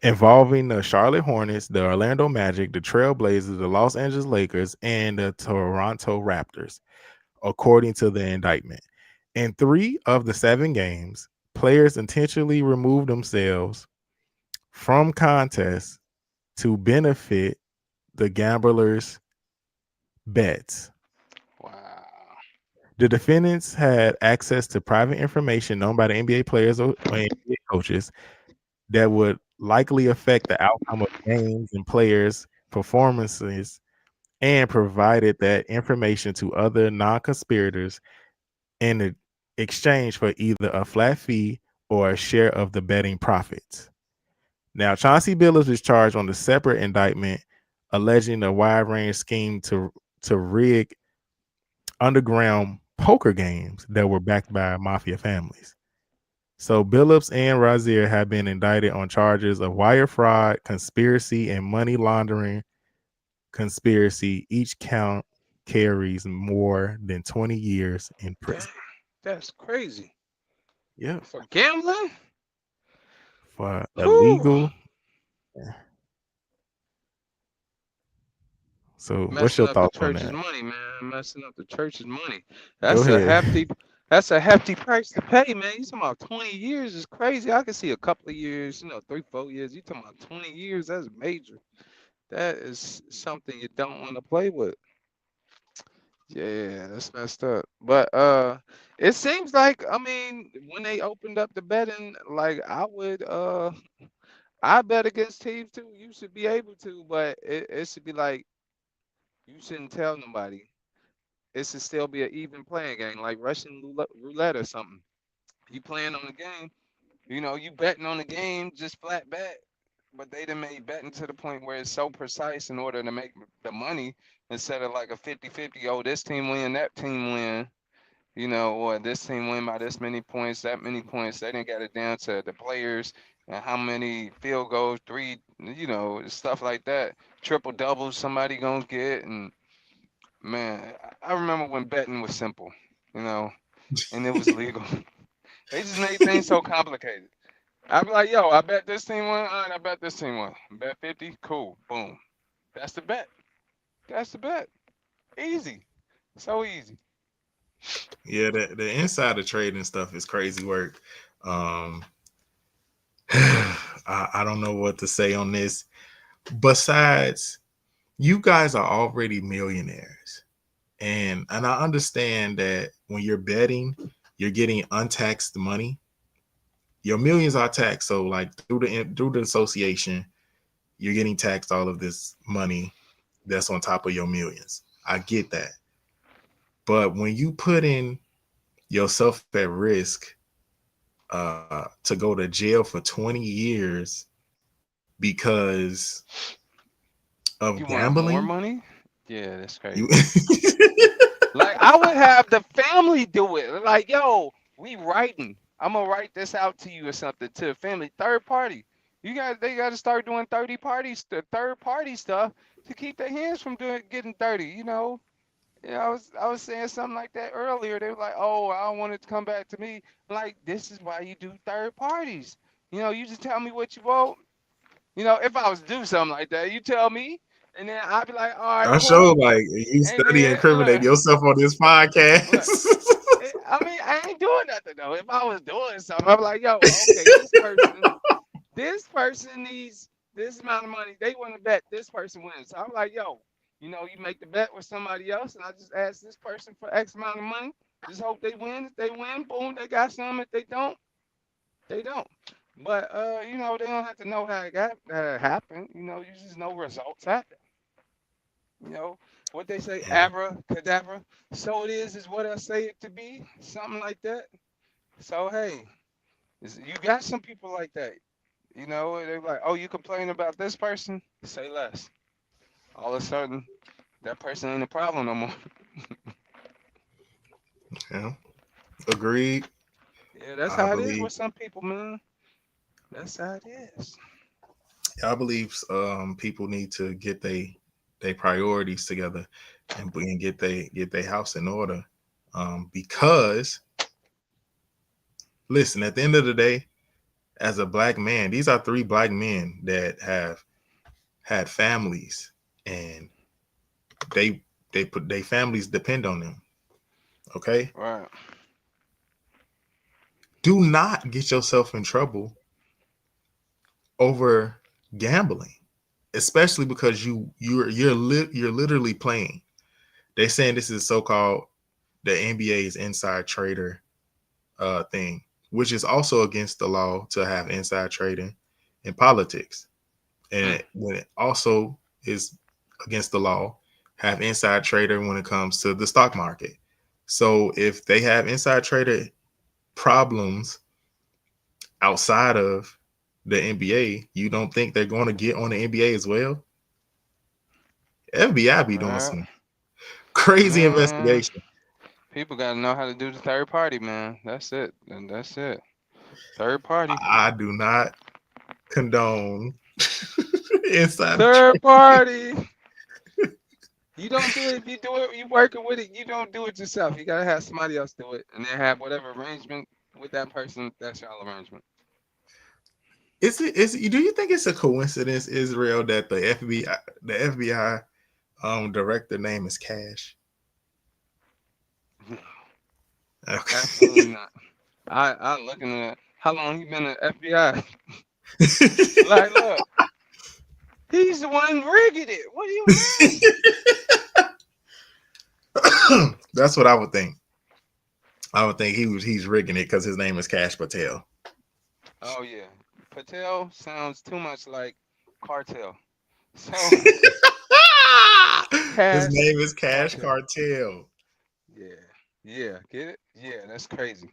Speaker 3: involving the Charlotte Hornets, the Orlando Magic, the Trail Blazers, the Los Angeles Lakers, and the Toronto Raptors, according to the indictment. In 3 of the 7 games, players intentionally removed themselves from contests to benefit the gamblers' bets.
Speaker 2: Wow.
Speaker 3: The defendants had access to private information known by the NBA players or NBA coaches that would likely affect the outcome of games and players' performances, and provided that information to other non-conspirators in exchange for either a flat fee or a share of the betting profits. Now, Chauncey Billups is charged on the separate indictment alleging a wide range scheme to rig underground poker games that were backed by mafia families. So Billups and Razier have been indicted on charges of wire fraud, conspiracy, and money laundering conspiracy. Each count carries more than 20 years in
Speaker 2: Damn,
Speaker 3: prison.
Speaker 2: that's crazy.
Speaker 3: Yep.
Speaker 2: For gambling?
Speaker 3: For
Speaker 2: Whew.
Speaker 3: illegal. So what's
Speaker 2: Messing
Speaker 3: your
Speaker 2: up the
Speaker 3: thoughts on
Speaker 2: church's
Speaker 3: that?
Speaker 2: money, man. Messing up the church's money.
Speaker 3: Go
Speaker 2: That's a
Speaker 3: ahead.
Speaker 2: hefty. That's a hefty price to pay, man. You talking about 20 years is crazy. I can see a couple of years, 3, 4 years. You talking about 20 years? That's major. That is something you don't want to play with. Yeah, that's messed up. But it seems like when they opened up the betting, like I bet against teams too. You should be able to, but it should be like you shouldn't tell nobody. It should still be an even playing game, like Russian roulette or something. You playing on the game, you betting on the game, just flat bet. But they done made betting to the point where it's so precise in order to make the money instead of like a 50-50. Oh, this team win, that team win, or this team win by this many points, that many points. They didn't get it down to the players and how many field goals, three, stuff like that. Triple doubles somebody gonna get. And man, I remember when betting was simple, you know, and it was legal. They just made things so complicated. I'd be like, yo, I bet this team won. All right, I bet this team won. Bet 50, cool, boom. That's the bet. That's the bet. Easy. So easy.
Speaker 1: Yeah, the insider trading stuff is crazy work. Um, I don't know what to say on this. Besides, you guys are already millionaires, and I understand that when you're betting, you're getting untaxed money. Your millions are taxed, so like through the association, you're getting taxed all of this money that's on top of your millions. I get that, but when you put in yourself at risk to go to jail for 20 years because of
Speaker 2: You want more
Speaker 1: gambling,
Speaker 2: money? Yeah, that's
Speaker 1: you
Speaker 2: crazy. Like I would have the family do it. Like, yo, we writing. I'm gonna write this out to you or something to the family. Third party. They gotta start doing 30 parties, the third party stuff to keep their hands from getting dirty. Yeah, I was saying something like that earlier. They were like, "Oh, I don't want it to come back to me." Like, this is why you do third parties. You just tell me what you want. If I was to do something like that, you tell me, and then I'd be like, "All right,
Speaker 1: I show
Speaker 2: cool."
Speaker 1: like you
Speaker 2: And
Speaker 1: study
Speaker 2: then
Speaker 1: incriminate yourself on this
Speaker 2: look,
Speaker 1: podcast.
Speaker 2: I mean, I ain't doing nothing though. If I was doing something, I'm like, "Yo, okay, this person needs this amount of money. They want to bet this person wins." So I'm like, "Yo, you make the bet with somebody else, and I just ask this person for X amount of money. Just hope they win. If they win, boom, they got some. If they don't, they don't." But they don't have to know how it happened. You just know results happen. You know what they say,
Speaker 1: Yeah.
Speaker 2: abracadabra. So it is what I say it to be, something like that. So hey, you got some people like that. They're like, "Oh, you complain about this person? Say less." All of a sudden, that person ain't a problem no more.
Speaker 1: Yeah. Agreed.
Speaker 2: Yeah, that's
Speaker 1: I
Speaker 2: how it is
Speaker 1: believe
Speaker 2: with some people, man. That's how it is.
Speaker 1: I believe people need to get they priorities together and get their house in order. Because listen, at the end of the day, as a black man, these are three black men that have had families, and they they put their families depend on them. Okay?
Speaker 2: Right.
Speaker 1: Do not get yourself in trouble over gambling, especially because you're literally playing. They're saying this is so-called the NBA's inside trader thing, which is also against the law to have inside trading in politics, and
Speaker 2: Mm.
Speaker 1: when it also is against the law have inside trader when it comes to the stock market. So if they have inside trader problems outside of the NBA, you don't think they're going to get on the NBA as well? FBI be doing
Speaker 2: Right.
Speaker 1: some crazy
Speaker 2: Man,
Speaker 1: investigation.
Speaker 2: people gotta know how to do the third party, man. That's it. And that's it. Third party.
Speaker 1: I do not condone insider
Speaker 2: Third
Speaker 1: trading.
Speaker 2: party. You don't do it if you do it, you working with it, you don't do it yourself. You gotta have somebody else do it and then have whatever arrangement with that person, that's your arrangement.
Speaker 1: Do you think it's a coincidence, Israel, that the FBI director name is Cash?
Speaker 2: No, absolutely
Speaker 1: Okay.
Speaker 2: not. I'm looking at how long he been at FBI. Like, look, he's the one rigging it. What do you mean?
Speaker 1: That's what I would think. I would think he's rigging it because his name is Cash Patel.
Speaker 2: Oh yeah. Patel sounds too much like cartel. So
Speaker 1: His
Speaker 2: cash
Speaker 1: name is Cash
Speaker 2: cartel.
Speaker 1: Cartel.
Speaker 2: Yeah. Yeah. Get it? Yeah, that's crazy.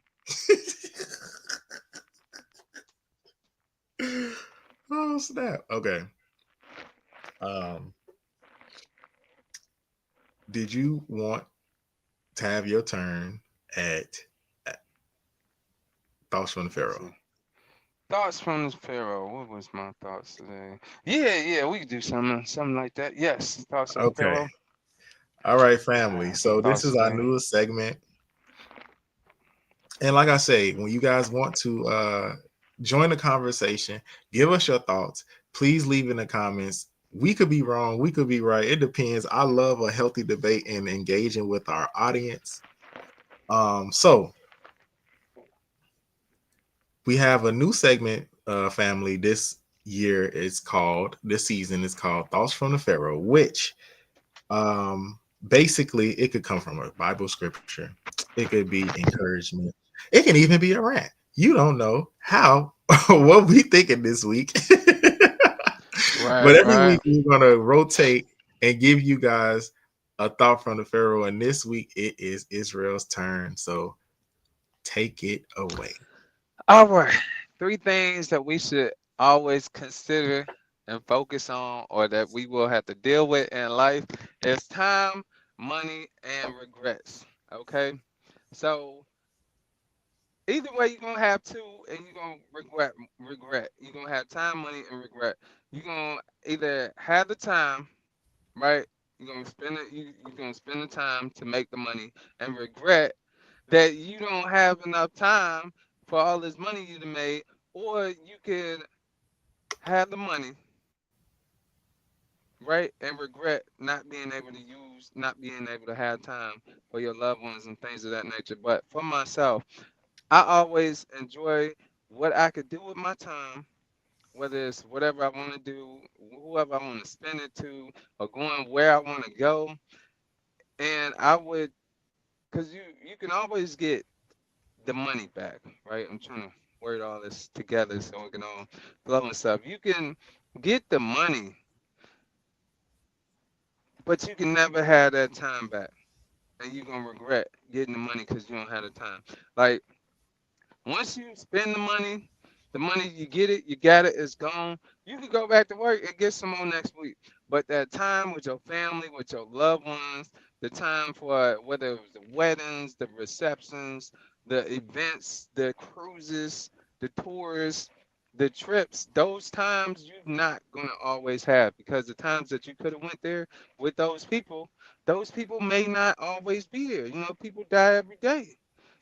Speaker 1: Oh snap! Okay. Um, did you want to have your turn at thoughts from the
Speaker 2: Let's
Speaker 1: Pharaoh?
Speaker 2: see. Thoughts from the Pharaoh. What was my thoughts today? Yeah, yeah, we could do something like that. Yes, thoughts of the
Speaker 1: Okay.
Speaker 2: Pharaoh.
Speaker 1: All right,
Speaker 2: I
Speaker 1: family.
Speaker 2: have some
Speaker 1: So this
Speaker 2: thoughts
Speaker 1: is our
Speaker 2: today.
Speaker 1: newest segment. And like I say, when you guys want to join the conversation, give us your thoughts. Please leave in the comments. We could be wrong. We could be right. It depends. I love a healthy debate and engaging with our audience. So we have a new segment, family. This season is called Thoughts from the Pharaoh, which basically it could come from a Bible scripture. It could be encouragement. It can even be a rant. You don't know how what we thinking this week. But
Speaker 2: Right,
Speaker 1: every
Speaker 2: right.
Speaker 1: week we're gonna rotate and give you guys a thought from the Pharaoh. And this week it is Israel's turn. So take it away.
Speaker 2: All right. Three things that we should always consider and focus on, or that we will have to deal with in life, is time, money, and regrets. Okay. So either way, you're gonna have two, and you're gonna regret. You're gonna have time, money, and regret. You're gonna either have the time right? You're gonna spend it. You're gonna spend the time to make the money and regret that you don't have enough time for all this money you done made, or you could have the money, right, and regret not being able to use, not being able to have time for your loved ones and things of that nature. But for myself, I always enjoy what I could do with my time, whether it's whatever I want to do, whoever I want to spend it to, or going where I want to go. And I would, because you can always get the money back, right? I'm trying to word all this together so it can all flow and stuff. You can get the money, but you can never have that time back. And you're gonna regret getting the money because you don't have the time. Like once you spend the money you get it, you got it, it's gone. You can go back to work and get some more next week. But that time with your family, with your loved ones, the time for whether it was the weddings, the receptions, the events, the cruises, the tours, the trips, those times you're not gonna always have because the times that you could have went there with those people may not always be there. You know, people die every day.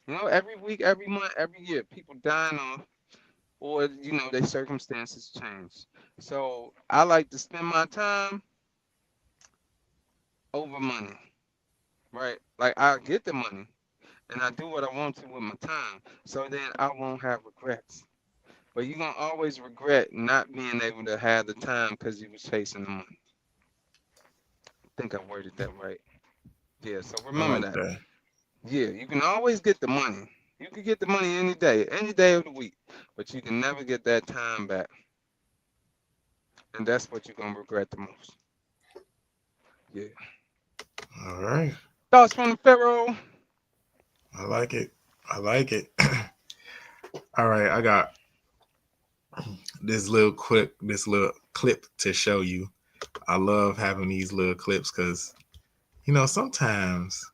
Speaker 2: You know, every week, every month, every year, people dying off, or their circumstances change. So I like to spend my time over money, right? Like I get the money and I do what I want to with my time, so then I won't have regrets. But you're gonna always regret not being able to have the time because you was chasing the money. I think I worded that right. Yeah. So
Speaker 1: I
Speaker 2: remember
Speaker 1: like
Speaker 2: that.
Speaker 1: that.
Speaker 2: Yeah, you can always get the money. You can get the money any day of the week, but you can never get that time back. And that's what you're gonna regret the most. Yeah.
Speaker 1: All right.
Speaker 2: Thoughts from the Pharaoh?
Speaker 1: I like it. I like it. All right. I got this little clip to show you. I love having these little clips because, sometimes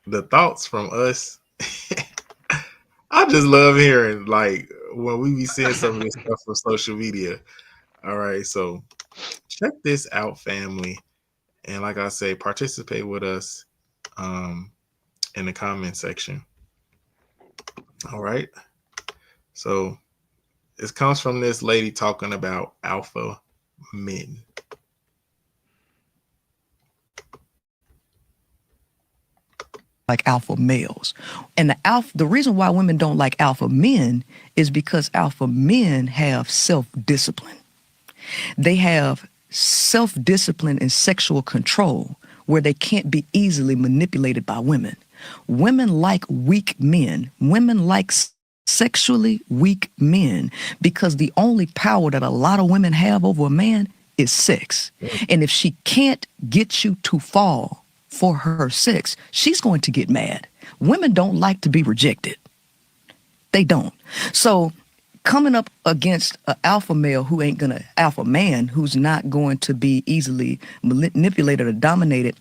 Speaker 1: the thoughts from us, I just love hearing, like, when we be seeing some of this stuff from social media. All right. So check this out, family. And like I say, participate with us um, in the comment section. All right. So it comes from this lady talking about alpha men.
Speaker 4: Like alpha males. And the reason why women don't like alpha men is because alpha men have self-discipline. They have self-discipline and sexual control where they can't be easily manipulated by women. Women like weak men. Women like sexually weak men because the only power that a lot of women have over a man is sex. And if she can't get you to fall for her sex, she's going to get mad. Women don't like to be rejected. They don't. So coming up against an alpha male alpha man who's not going to be easily manipulated or dominated,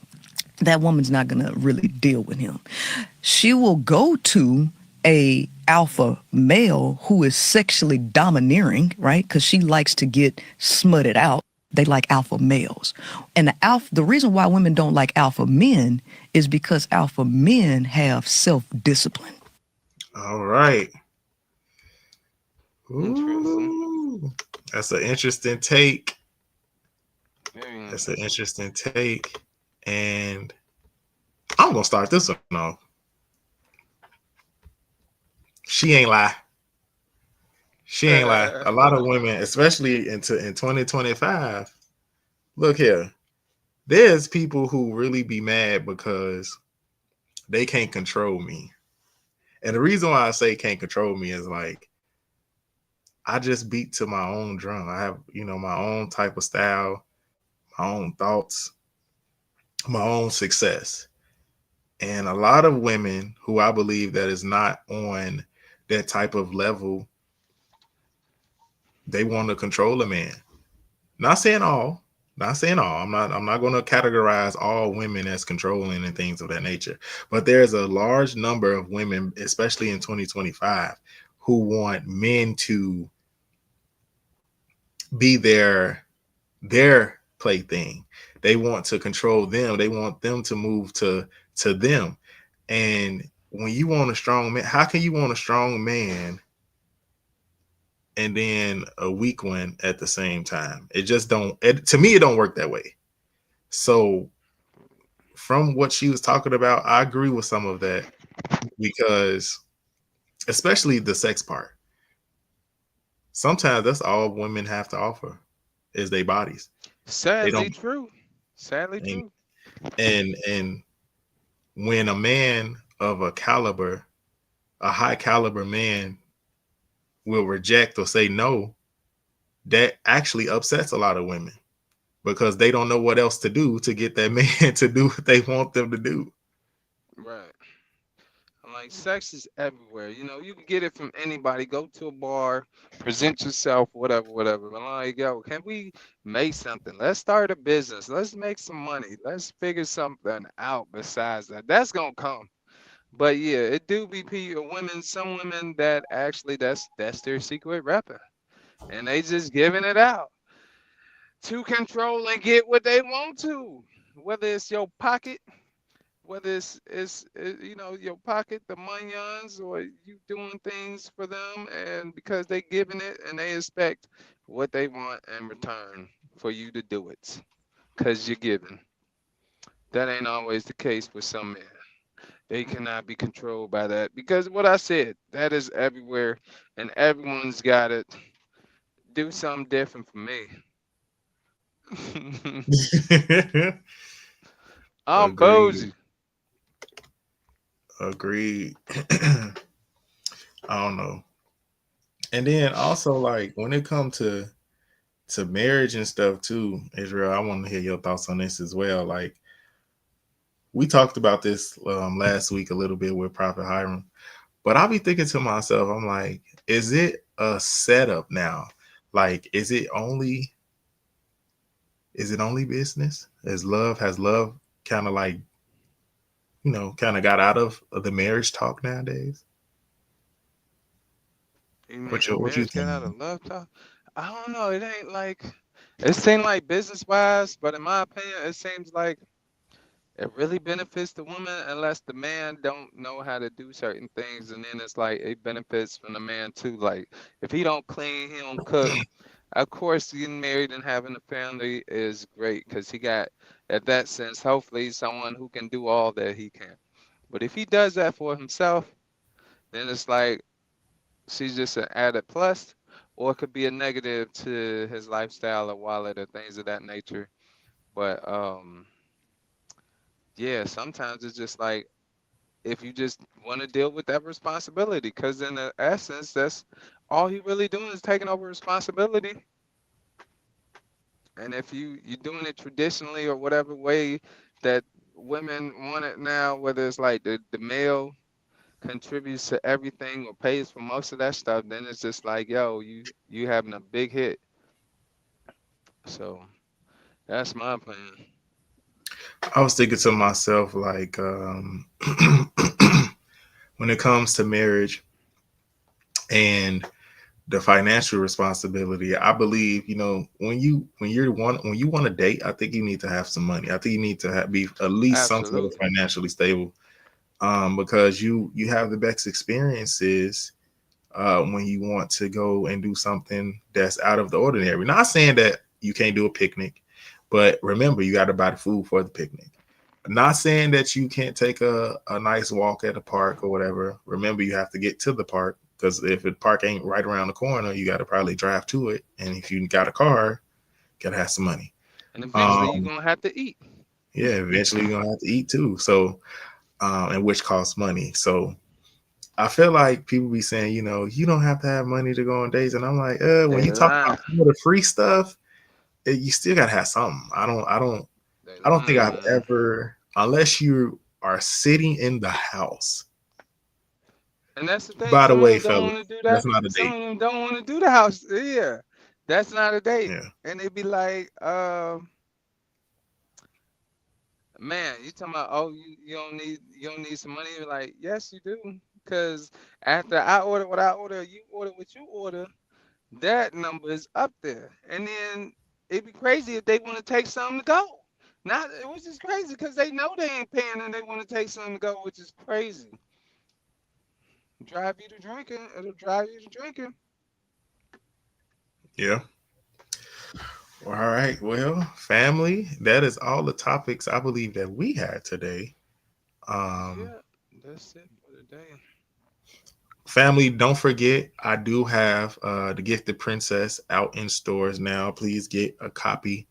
Speaker 4: that woman's not going to really deal with him. She will go to a alpha male who is sexually domineering, right? Because she likes to get smutted out. They like alpha males. And the reason why women don't like alpha men is because alpha men have self-discipline.
Speaker 1: All right.
Speaker 2: Interesting.
Speaker 1: Ooh, that's an interesting take.
Speaker 2: Very
Speaker 1: That's an
Speaker 2: interesting.
Speaker 1: interesting take. And I'm going to start this one off. She ain't lie. She ain't lie. A lot of women, especially in 2025, look here. There's people who really be mad because they can't control me. And the reason why I say can't control me is like, I just beat to my own drum. I have, my own type of style, my own thoughts, my own success. And a lot of women who I believe that is not on that type of level, they want to control a man. Not saying all. I'm not going to categorize all women as controlling and things of that nature. But there's a large number of women, especially in 2025, who want men to be their their plaything. They want to control them. They want them to move to them. And when you want a strong man, how can you want a strong man and then a weak one at the same time? It just don't. To me, it don't work that way. So from what she was talking about, I agree with some of that because, especially the sex part, sometimes that's all women have to offer is their bodies. They
Speaker 2: Sadly
Speaker 1: don't.
Speaker 2: true. Sadly
Speaker 1: And
Speaker 2: true.
Speaker 1: and when a man of a caliber, a high caliber man, will reject or say no, that actually upsets a lot of women because they don't know what else to do to get that man to do what they want them to do.
Speaker 2: Right. Like sex is everywhere. You can get it from anybody. Go to a bar, present yourself, whatever, whatever. But like, yo, can we make something? Let's start a business. Let's make some money. Let's figure something out besides that. That's gonna come. But yeah, it do be women, some women that actually that's their secret weapon. And they just giving it out to control and get what they want to. Whether it's your pocket, whether it's your pocket, the monions, or you doing things for them, and because they giving it and they expect what they want in return for you to do it, cause you're giving. That ain't always the case with some men. They cannot be controlled by that because what I said, that is everywhere, and everyone's got to do something different for me. I'm
Speaker 1: Agreed.
Speaker 2: bougie.
Speaker 1: Agreed. I don't know. And then also like when it comes to marriage and stuff too, Israel, I want to hear your thoughts on this as well. Like we talked about this last week a little bit with Prophet Hiram, but I'll be thinking to myself, I'm like, is it a setup now? Like, is it only business? Has love kind of like, kind of got out of the marriage talk nowadays?
Speaker 2: You mean
Speaker 1: What you
Speaker 2: marriage got
Speaker 1: think?
Speaker 2: out of love talk? I don't know. It ain't like it seems like business wise, but in my opinion, it seems like it really benefits the woman unless the man don't know how to do certain things, and then it's like it benefits from the man too. Like if he don't clean, he don't cook. Of course, getting married and having a family is great because he got, at that sense, hopefully someone who can do all that he can. But if he does that for himself, then it's like she's just an added plus, or it could be a negative to his lifestyle or wallet or things of that nature. But yeah, sometimes it's just like if you just want to deal with that responsibility, because in the essence, that's all you really doing is taking over responsibility. And if you're doing it traditionally or whatever way that women want it now, whether it's like the male contributes to everything or pays for most of that stuff, then it's just like, yo, you having a big hit. So that's my opinion.
Speaker 1: I was thinking to myself, like, when it comes to marriage and the financial responsibility, I believe, when you want to date, I think you need to have some money. I think you need to be at least some sort of
Speaker 2: Absolutely.
Speaker 1: financially stable, because you have the best experiences when you want to go and do something that's out of the ordinary. Not saying that you can't do a picnic, but remember, you got to buy the food for the picnic. Not saying that you can't take a nice walk at a park or whatever. Remember, you have to get to the park because if the park ain't right around the corner, you got to probably drive to it. And if you got a car, you got to have some money.
Speaker 2: And eventually you're
Speaker 1: Um,
Speaker 2: gonna have to eat.
Speaker 1: yeah, eventually you're gonna have to eat too. So, and which costs money. So I feel like people be saying, you don't have to have money to go on dates, and I'm like, when
Speaker 2: They
Speaker 1: you talk
Speaker 2: lying.
Speaker 1: about some of the free stuff, you still gotta have something.
Speaker 2: They
Speaker 1: I don't think
Speaker 2: lying,
Speaker 1: I've
Speaker 2: man.
Speaker 1: ever, unless you are sitting in the house.
Speaker 2: And that's the thing.
Speaker 1: By the
Speaker 2: Some of
Speaker 1: way,
Speaker 2: them don't
Speaker 1: fellas,
Speaker 2: want to do
Speaker 1: that's
Speaker 2: that.
Speaker 1: not a
Speaker 2: Some
Speaker 1: date.
Speaker 2: of them don't want to do the house. Yeah, that's not a date.
Speaker 1: Yeah.
Speaker 2: And they be like, man, you talking about, oh, you don't need some money. You're like, yes, you do. Because after I order what I order, you order what you order, that number is up there. And then it'd be crazy if they want to take something to go. Not, which is crazy because they know they ain't paying and they want to take something to go, which is crazy. Drive you to drinking. It'll drive you to drinking.
Speaker 1: Yeah. All right. Well, family, that is all the topics I believe that we had today. Um,
Speaker 2: Yeah, that's it for the day.
Speaker 1: Family, don't forget, I do have The Gifted Princess out in stores now. Please get a copy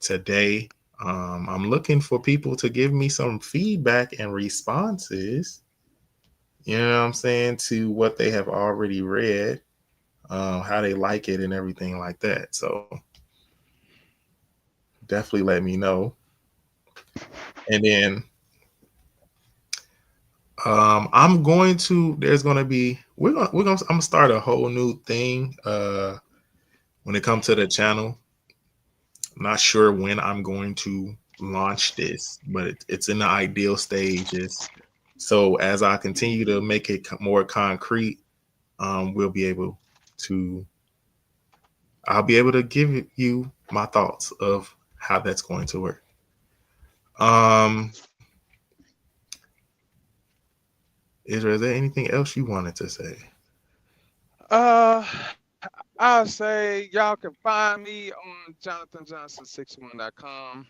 Speaker 1: today. I'm looking for people to give me some feedback and responses, you know what I'm saying, to what they have already read, how they like it, and everything like that. So definitely let me know. And then I'm going to, there's going to be, I'm going to start a whole new thing when it comes to the channel. I'm not sure when I'm going to launch this, but it's in the ideal stages. So as I continue to make it more concrete, we'll be able to, I'll be able to give you my thoughts of how that's going to work. Um, Israel, is there anything else you wanted to say?
Speaker 2: Uh, I'll say y'all can find me on JonathanJohnson61.com.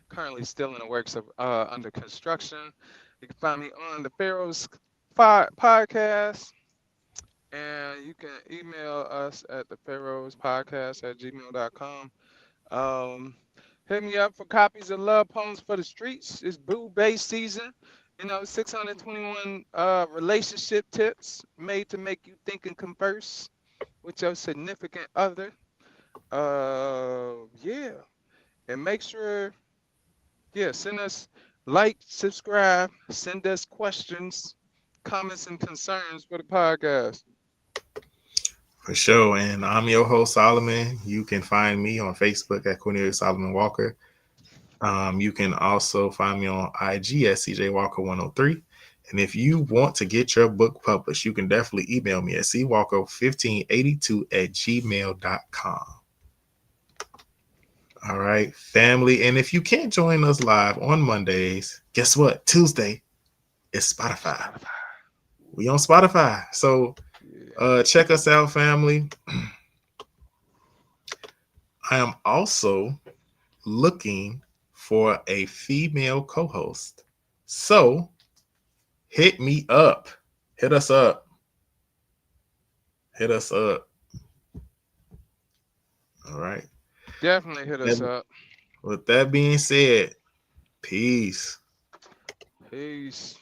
Speaker 2: Currently still in the works of under construction. You can find me on the Pharaohs Podcast. And you can email us at the Pharaohs Podcast at gmail.com. Um, Hit me up for copies of Love Poems for the Streets. It's Boo Bay season. 621 relationship tips made to make you think and converse with your significant other. Yeah. And make sure, yeah, send us subscribe, send us questions, comments, and concerns for the podcast.
Speaker 1: For sure. And I'm your host, Solomon. You can find me on Facebook at Cornelius Solomon Walker. You can also find me on IG at CJ Walker 103. And if you want to get your book published, you can definitely email me at cwalker1582 at gmail.com. All right, family. And if you can't join us live on Mondays, guess what? Tuesday is Spotify. We on Spotify. So
Speaker 2: Yeah.
Speaker 1: check us out, family. I am also looking for a female co-host. So hit me up. Hit us up. Hit us up. All right.
Speaker 2: Definitely hit us
Speaker 1: And
Speaker 2: up.
Speaker 1: with that being said, peace.
Speaker 2: Peace.